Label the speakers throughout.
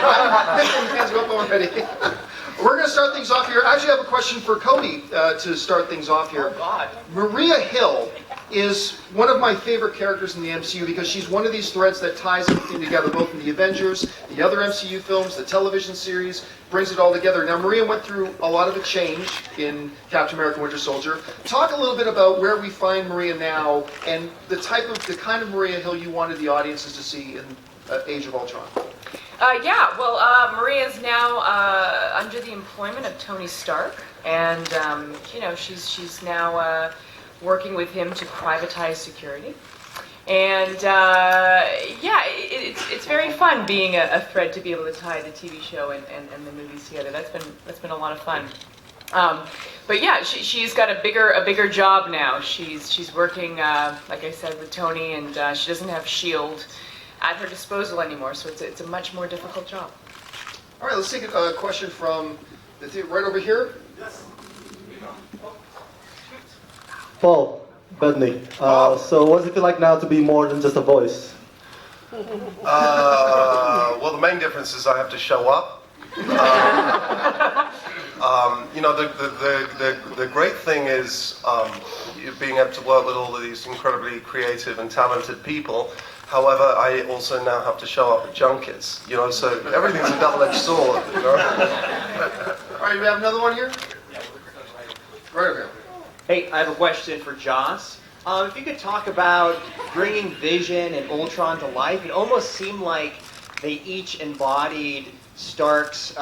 Speaker 1: Hands go up already. We're going to start things off here. I actually have a question for Cobie to start things off here.
Speaker 2: Oh, God.
Speaker 1: Maria Hill is one of my favorite characters in the MCU because she's one of these threads that ties everything together, both in the Avengers, the other MCU films, the television series, brings it all together. Now, Maria went through a lot of a change in Captain America Winter Soldier. Talk a little bit about where we find Maria now and the kind of Maria Hill you wanted the audiences to see in Age of Ultron.
Speaker 3: Maria is now under the employment of Tony Stark, and she's now working with him to privatize security. And it's very fun being a thread to be able to tie the TV show and the movies together. That's been a lot of fun. She's got a bigger job now. She's working, like I said, with Tony, and she doesn't have S.H.I.E.L.D. at her disposal anymore, so it's a much more difficult job.
Speaker 1: All right, let's take a question from the right over here. Yes.
Speaker 4: Paul, Bettany. So what does it feel like now to be more than just a voice?
Speaker 5: Well, the main difference is I have to show up. The great thing is being able to work with all of these incredibly creative and talented people. However, I also now have to show up at junkets, so everything's a double-edged sword,
Speaker 1: All right, we have another one here? Right over here.
Speaker 2: Hey, I have a question for Joss. If you could talk about bringing Vision and Ultron to life, it almost seemed like they each embodied Stark's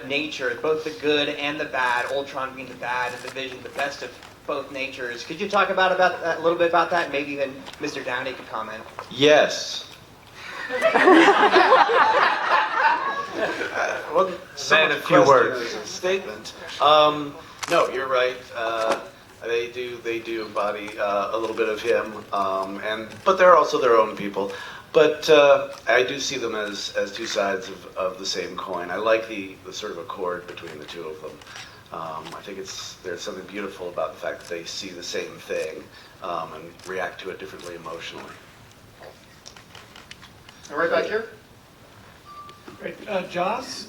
Speaker 2: nature, both the good and the bad, Ultron being the bad and the Vision the best of both natures. Could you talk about a little bit about that? Maybe even Mr. Downey could comment.
Speaker 6: Yes. Well, saying a few words. Statement. No, you're right. They do embody a little bit of him, but they're also their own people. But I do see them as two sides of the same coin. I like the sort of accord between the two of them. I think there's something beautiful about the fact that they see the same thing and react to it differently emotionally.
Speaker 1: And right back here.
Speaker 7: Right, Joss,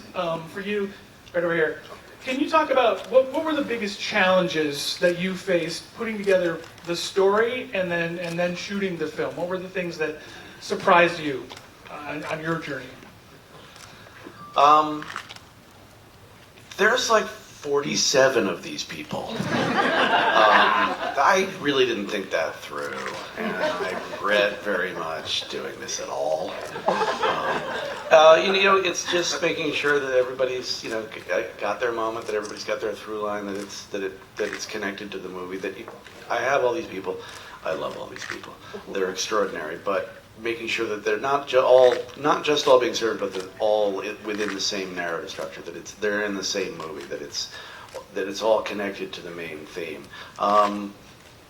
Speaker 7: for you, right over here. Can you talk about what were the biggest challenges that you faced putting together the story and then shooting the film? What were the things that surprised you on your journey?
Speaker 6: There's like 47 of these people. I really didn't think that through, and I regret very much doing this at all. It's just making sure that everybody's, got their moment, that everybody's got their through line, that it's connected to the movie. I have all these people. I love all these people. They're extraordinary, but making sure that they're not just all being served, but that all within the same narrative structure. That they're in the same movie. That it's all connected to the main theme.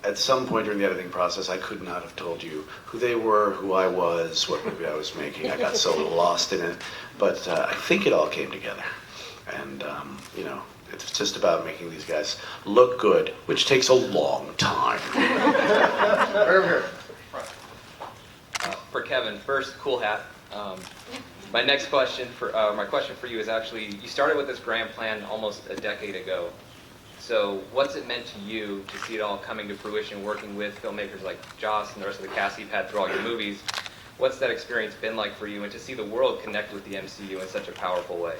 Speaker 6: At some point during the editing process, I could not have told you who they were, who I was, what movie I was making. I got so lost in it, but I think it all came together. And it's just about making these guys look good, which takes a long time.
Speaker 1: Right over here.
Speaker 8: For Kevin, first, cool hat. My question for you is actually, you started with this grand plan almost a decade ago. So what's it meant to you to see it all coming to fruition, working with filmmakers like Joss and the rest of the cast you've had through all your movies? What's that experience been like for you, and to see the world connect with the MCU in such a powerful way?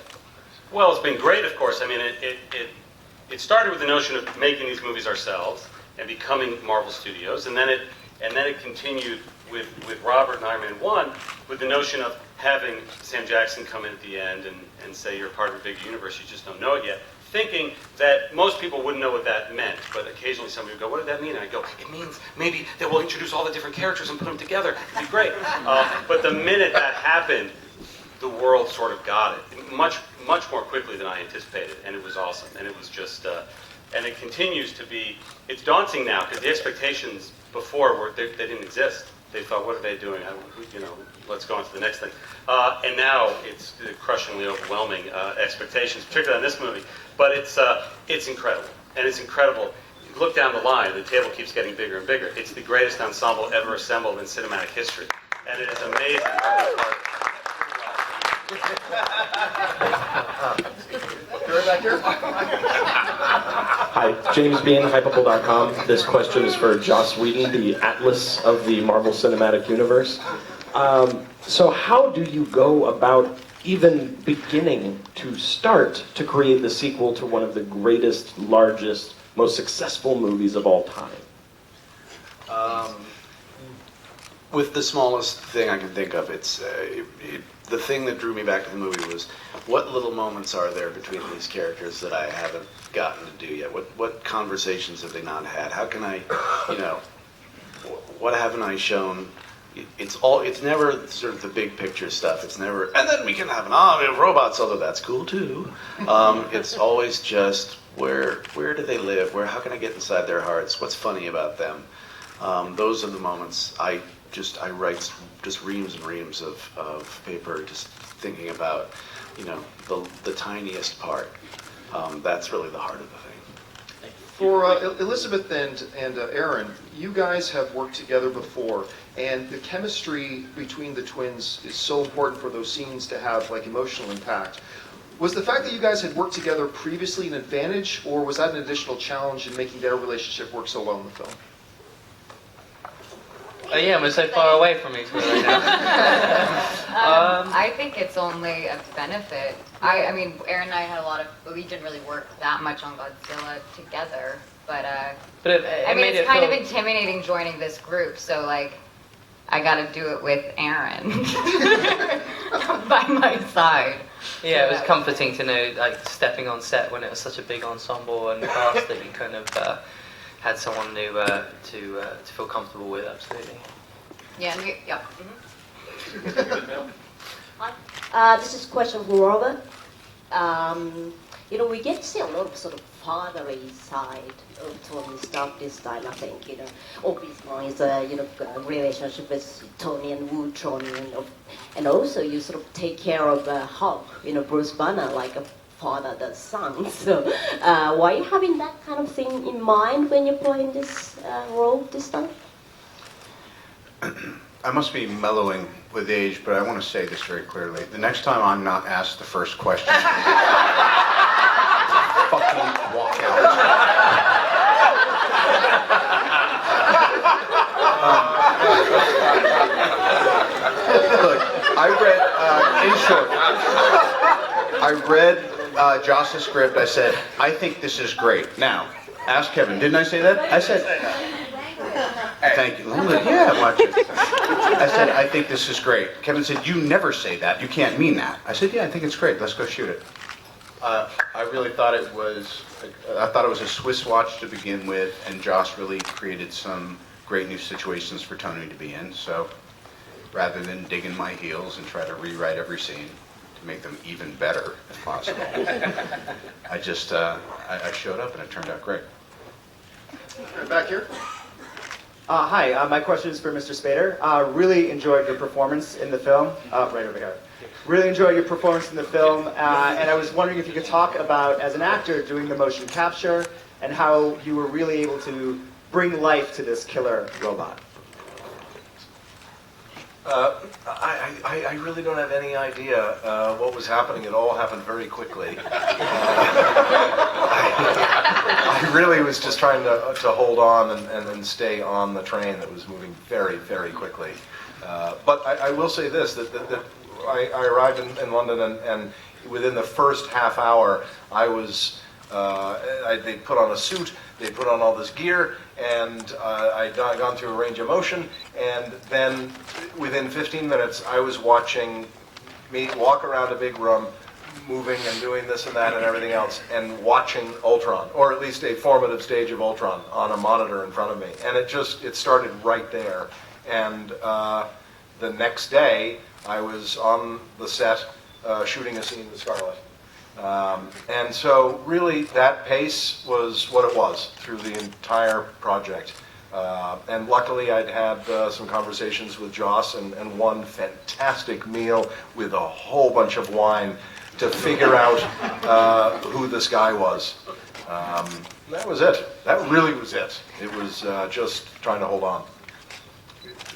Speaker 9: Well, it's been great, of course. I mean, it started with the notion of making these movies ourselves and becoming Marvel Studios, and then it continued with Robert and Iron Man 1 with the notion of having Sam Jackson come in at the end and say you're part of a big universe, you just don't know it yet, thinking that most people wouldn't know what that meant, but occasionally somebody would go, what did that mean? And I'd go, it means maybe that we'll introduce all the different characters and put them together. It'd be great. But the minute that happened, the world sort of got it much more quickly than I anticipated, and it was awesome. And it was just, and it continues to be, it's daunting now, because the expectations before they didn't exist. They thought, what are they doing? Let's go on to the next thing. And now it's crushingly overwhelming expectations, particularly on this movie. But it's incredible, and it's incredible. You look down the line, the table keeps getting bigger and bigger. It's the greatest ensemble ever assembled in cinematic history, and it is amazing.
Speaker 1: Right back here.
Speaker 10: Hi, James Bean, Hypable.com. This question is for Joss Whedon, the Atlas of the Marvel Cinematic Universe. So how do you go about even beginning to start to create the sequel to one of the greatest, largest, most successful movies of all time?
Speaker 6: With the smallest thing I can think of, it's the thing that drew me back to the movie was what little moments are there between these characters that I haven't gotten to do yet? What conversations have they not had? How can I, what haven't I shown? It's never sort of the big picture stuff. It's never, and then we can have an army of robots, although that's cool too. It's always just where do they live? How can I get inside their hearts? What's funny about them? Those are the moments I write just reams and reams of paper, just thinking about, the tiniest part. That's really the heart of the thing.
Speaker 1: For Elizabeth and Aaron, you guys have worked together before, and the chemistry between the twins is so important for those scenes to have like emotional impact. Was the fact that you guys had worked together previously an advantage, or was that an additional challenge in making their relationship work so well in the film?
Speaker 11: Yeah, we're so far away from each other right now.
Speaker 12: I think it's only a benefit. I mean, Aaron and I had we didn't really work that much on Godzilla together, but I mean, it's kind of intimidating joining this group, so like, I gotta do it with Aaron by my side.
Speaker 11: Yeah, it was comforting to know, like, stepping on set when it was such a big ensemble and cast that you kind of had someone new to feel comfortable with, absolutely.
Speaker 12: Yeah, yeah.
Speaker 13: Hi. This is a question for Robert. We get to see a lot of sort of fatherly side of Tony Stark this time, I think. Obviously, it's a relationship with Tony and Ultron, and also you sort of take care of Hulk, Bruce Banner, like a father does son. So, were you having that kind of thing in mind when you're playing this role this time?
Speaker 14: I must be mellowing with age, but I want to say this very clearly. The next time I'm not asked the first question, fucking walk out. Look, I read Joss's script. I said, I think this is great. Now, ask Kevin. Didn't I say that? I said, thank you. Yeah, watch it. I said, I think this is great. Kevin said, you never say that. You can't mean that. I said, yeah, I think it's great. Let's go shoot it. I really thought it was a Swiss watch to begin with, and Joss really created some great new situations for Tony to be in. So rather than dig in my heels and try to rewrite every scene to make them even better if possible, I just I showed up and it turned out great.
Speaker 1: Back here.
Speaker 15: Hi, my question is for Mr. Spader. Really enjoyed your performance in the film. Right over here. Really enjoyed your performance in the film, and I was wondering if you could talk about, as an actor, doing the motion capture and how you were really able to bring life to this killer robot.
Speaker 16: I really don't have any idea what was happening. It all happened very quickly. I really was just trying to hold on and then stay on the train that was moving very, very quickly. But I will say this, that I arrived in London and within the first half hour, they put on a suit, they put on all this gear, and I'd gone through a range of motion, and then within 15 minutes, I was watching me walk around a big room, moving and doing this and that and everything else, and watching Ultron, or at least a formative stage of Ultron on a monitor in front of me. And it started right there. And the next day, I was on the set shooting a scene with Scarlett. And so really that pace was what it was through the entire project. And luckily I'd had some conversations with Joss and one fantastic meal with a whole bunch of wine to figure out who this guy was. That was it. That really was it. It was just trying to hold on.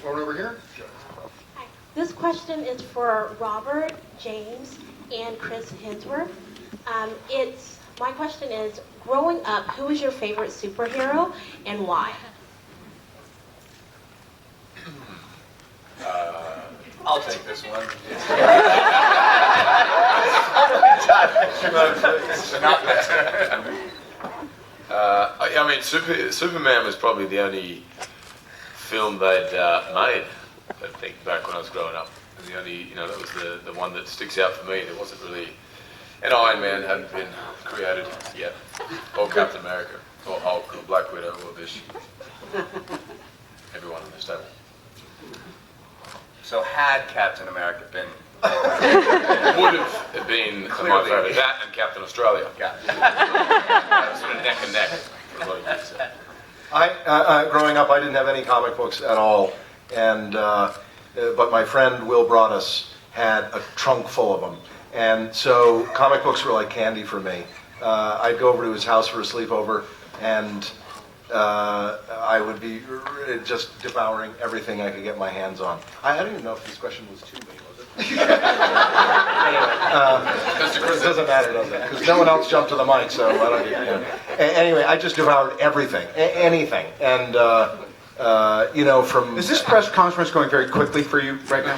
Speaker 1: One over here.
Speaker 17: This question is for Robert, James, and Chris Hemsworth. My question is, growing up, who was your favorite superhero and why?
Speaker 18: I'll take this one. I mean, Superman was probably the only film they'd made, I think, back when I was growing up. The only, that was the one that sticks out for me. There wasn't really, and Iron Man hadn't been created yet, or Captain America, or Hulk, or Black Widow, or this. Everyone on this table.
Speaker 19: So had Captain America been...
Speaker 18: would have been my favourite. That and Captain Australia.
Speaker 19: Yeah.
Speaker 18: Sort of neck and neck. For a lot of years.
Speaker 16: Growing up, I didn't have any comic books at all, and but my friend Will Broadus had a trunk full of them, and so comic books were like candy for me. I'd go over to his house for a sleepover, and I would be just devouring everything I could get my hands on. I don't even know if this question was to me, was it? It doesn't matter, does it? Because no one else jumped to the mic, so I don't even, Anyway, I just devoured everything, anything, and from...
Speaker 14: Is this press conference going very quickly for you right now?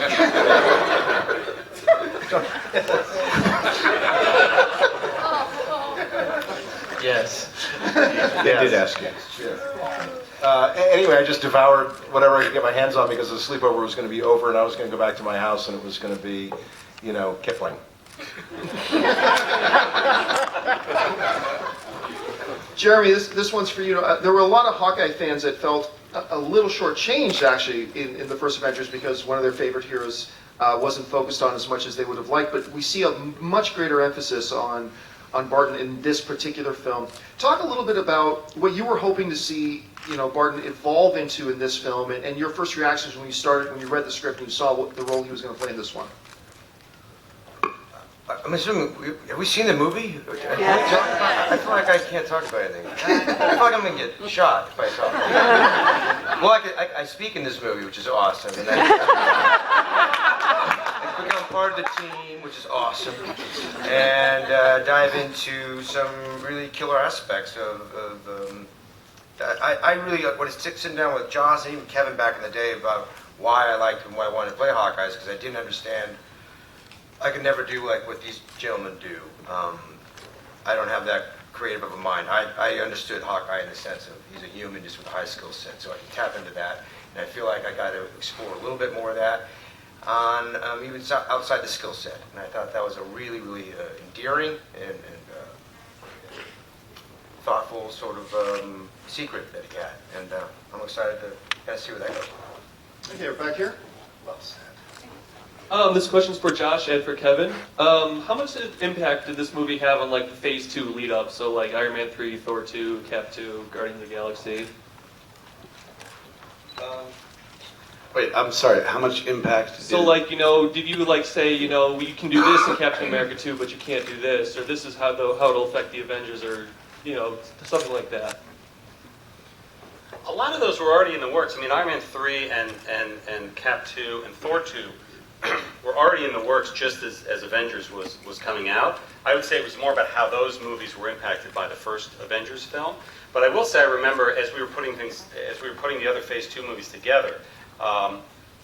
Speaker 11: Yes.
Speaker 14: They did ask you.
Speaker 16: Anyway, I just devoured whatever I could get my hands on because the sleepover was going to be over and I was going to go back to my house and it was going to be, Kipling.
Speaker 1: Jeremy, this one's for you. There were a lot of Hawkeye fans that felt a little shortchanged, actually, in the first Avengers because one of their favorite heroes wasn't focused on as much as they would have liked, but we see a much greater emphasis on Barton in this particular film. Talk a little bit about what you were hoping to see, Barton evolve into in this film, and your first reactions when you read the script and you saw the role he was going to play in this one.
Speaker 20: I'm assuming, have we seen the movie? Yeah. I feel like I can't talk about anything. I feel like I'm going to get shot if I talk. Well, I speak in this movie, which is awesome. And I become part of the team, which is awesome. And dive into some really killer aspects of I really, when it's sitting down with Joss and even Kevin back in the day about why I liked and why I wanted to play Hawkeye, because I didn't understand. I could never do like what these gentlemen do. I don't have that creative of a mind. I understood Hawkeye in the sense of he's a human just with a high skill set, so I can tap into that. And I feel like I got to explore a little bit more of that on even outside the skill set. And I thought that was a really, really endearing and thoughtful sort of secret that he had. And I'm excited to kind of see where that goes.
Speaker 1: Okay, we're back here.
Speaker 20: Well said.
Speaker 21: This question's for Josh and for Kevin. How much impact did this movie have on like the Phase 2 lead up? So like Iron Man 3, Thor 2, Cap 2, Guardians of the Galaxy.
Speaker 6: Wait, I'm sorry. How much impact?
Speaker 21: So like did you like say we can do this in Captain America 2, but you can't do this, or this is how it'll affect the Avengers, or something like that?
Speaker 9: A lot of those were already in the works. I mean, Iron Man 3 and Cap 2 and Thor 2 were already in the works just as Avengers was coming out. I would say it was more about how those movies were impacted by the first Avengers film. But I will say I remember as we were putting the other Phase 2 movies together,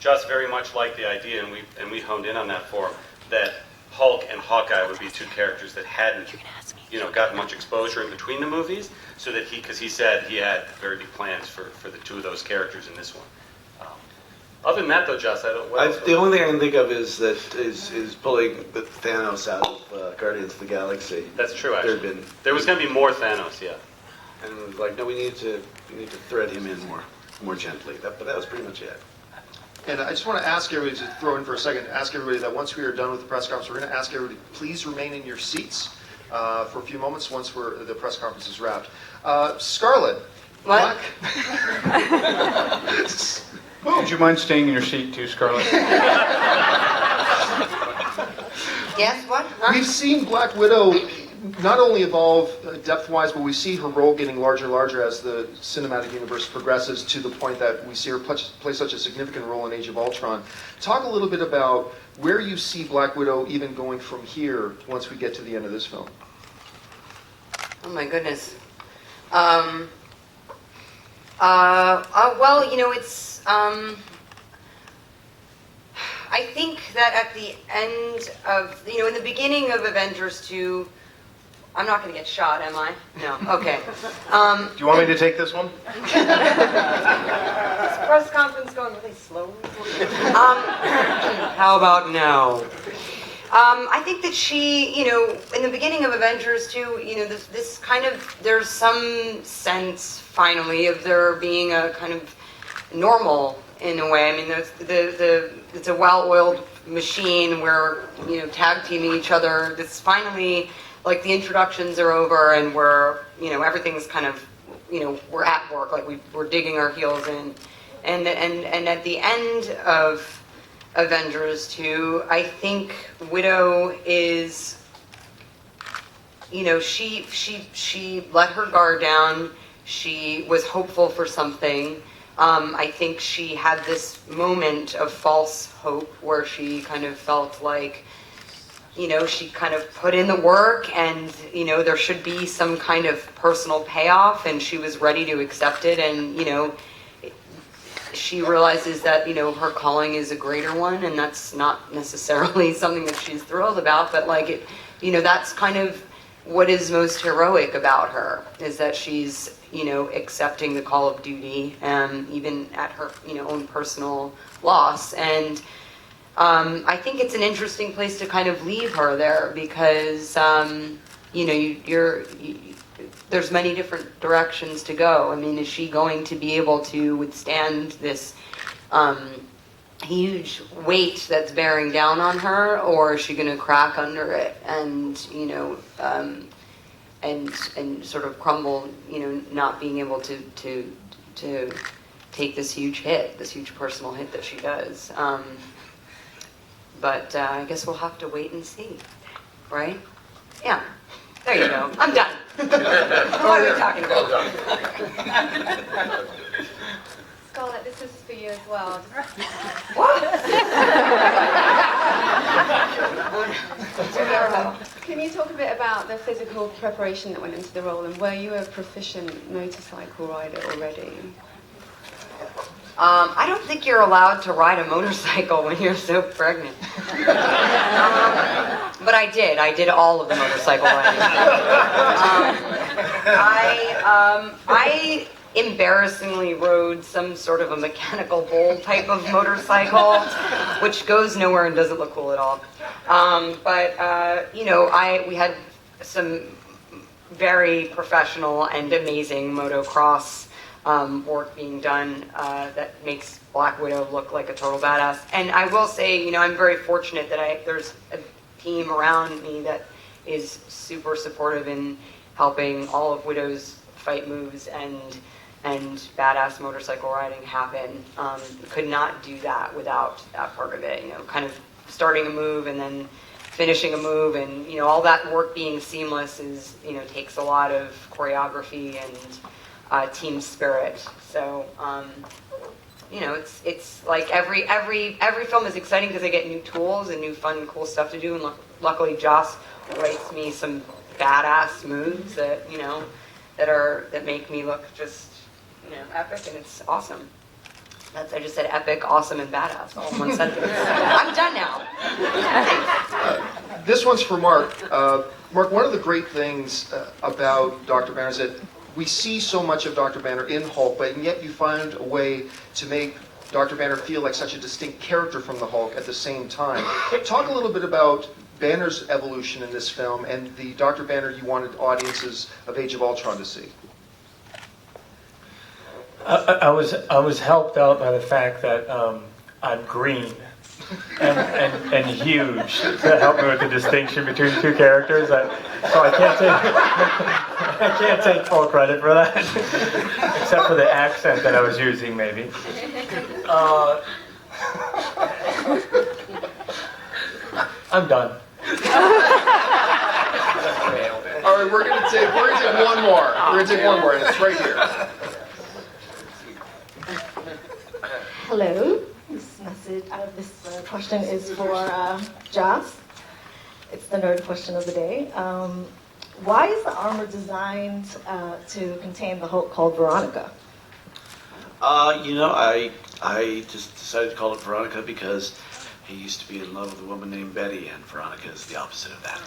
Speaker 9: Just very much liked the idea, and we honed in on that for him, that Hulk and Hawkeye would be two characters that hadn't gotten much exposure in between the movies, so that because he said he had very big plans for the two of those characters in this one. Other than that, though, Joss,
Speaker 6: the only thing I can think of is pulling the Thanos out of Guardians of the Galaxy.
Speaker 9: That's true. Actually, there was going to be more Thanos, yeah.
Speaker 6: And it was like, no, we need to thread him in more gently. But that was pretty much it.
Speaker 1: And I just want to ask everybody to throw in for a second. Ask everybody that once we are done with the press conference, we're going to ask everybody to please remain in your seats for a few moments once the press conference is wrapped. Scarlett.
Speaker 13: What?
Speaker 14: Would you mind staying in your seat too, Scarlett?
Speaker 13: Yes, what?
Speaker 1: We've seen Black Widow not only evolve depth-wise, but we see her role getting larger and larger as the cinematic universe progresses to the point that we see her play such a significant role in Age of Ultron. Talk a little bit about where you see Black Widow even going from here once we get to the end of this film.
Speaker 3: Oh my goodness. Well, it's. I think that at the end of, in the beginning of Avengers 2, I'm not going to get shot, am I? No. Okay.
Speaker 16: Do you want me to take this one?
Speaker 3: This press conference going really slowly. How about now? I think that she, in the beginning of Avengers 2, this kind of, there's some sense, finally, of there being a kind of normal, in a way. I mean, it's a well-oiled machine where, tag teaming each other. It's finally, like, the introductions are over and we're, everything's kind of, we're at work, like we're digging our heels in. And at the end of Avengers 2, I think Widow is, she let her guard down. She was hopeful for something. I think she had this moment of false hope where she kind of felt like, she kind of put in the work and, there should be some kind of personal payoff, and she was ready to accept it. And, she realizes that, her calling is a greater one, and that's not necessarily something that she's thrilled about, but like that's kind of what is most heroic about her, is that she's, accepting the call of duty, even at her, own personal loss. And I think it's an interesting place to kind of leave her there, because, there's many different directions to go. I mean, is she going to be able to withstand this huge weight that's bearing down on her, or is she going to crack under it and, and sort of crumble, not being able to take this huge hit, this huge personal hit that she does. But I guess we'll have to wait and see, right? Yeah. There you go. I'm done. What are we talking about?
Speaker 22: Scarlett, this is for you as well.
Speaker 3: What?
Speaker 22: Can you talk a bit about the physical preparation that went into the role, and were you a proficient motorcycle rider already?
Speaker 3: I don't think you're allowed to ride a motorcycle when you're so pregnant. But I did all of the motorcycle riding. I embarrassingly rode some sort of a mechanical bull type of motorcycle, which goes nowhere and doesn't look cool at all. We had some very professional and amazing motocross work being done that makes Black Widow look like a total badass. And I will say, I'm very fortunate that there's a team around me that is super supportive in helping all of Widow's fight moves and badass motorcycle riding happen. Could not do that without that part of it. Kind of starting a move and then finishing a move, and all that work being seamless is takes a lot of choreography and team spirit. So it's like every film is exciting because I get new tools and new fun, cool stuff to do. And luckily, Joss writes me some badass moves that that make me look just epic, and it's awesome. I just said epic, awesome, and badass all in one sentence. I'm done now.
Speaker 1: This one's for Mark. Mark, one of the great things about Dr. Banner is that we see so much of Dr. Banner in Hulk, but yet you find a way to make Dr. Banner feel like such a distinct character from the Hulk at the same time. Talk a little bit about Banner's evolution in this film and the Dr. Banner you wanted audiences of Age of Ultron to see.
Speaker 23: I was helped out by the fact that I'm green and huge to help me with the distinction between the two characters. So I can't take full credit for that, except for the accent that I was using, maybe. I'm done.
Speaker 1: take one more. We're gonna take one more, and it's right here.
Speaker 2: Hello. This question is for Joss. It's the nerd question of the day. Why is the armor designed to contain the Hulk called Veronica?
Speaker 6: I just decided to call it Veronica because he used to be in love with a woman named Betty, and Veronica is the opposite of that.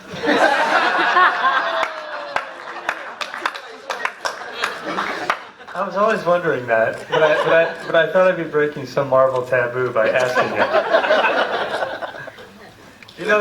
Speaker 23: I was always wondering that, but I thought I'd be breaking some Marvel taboo by asking it.
Speaker 6: You know,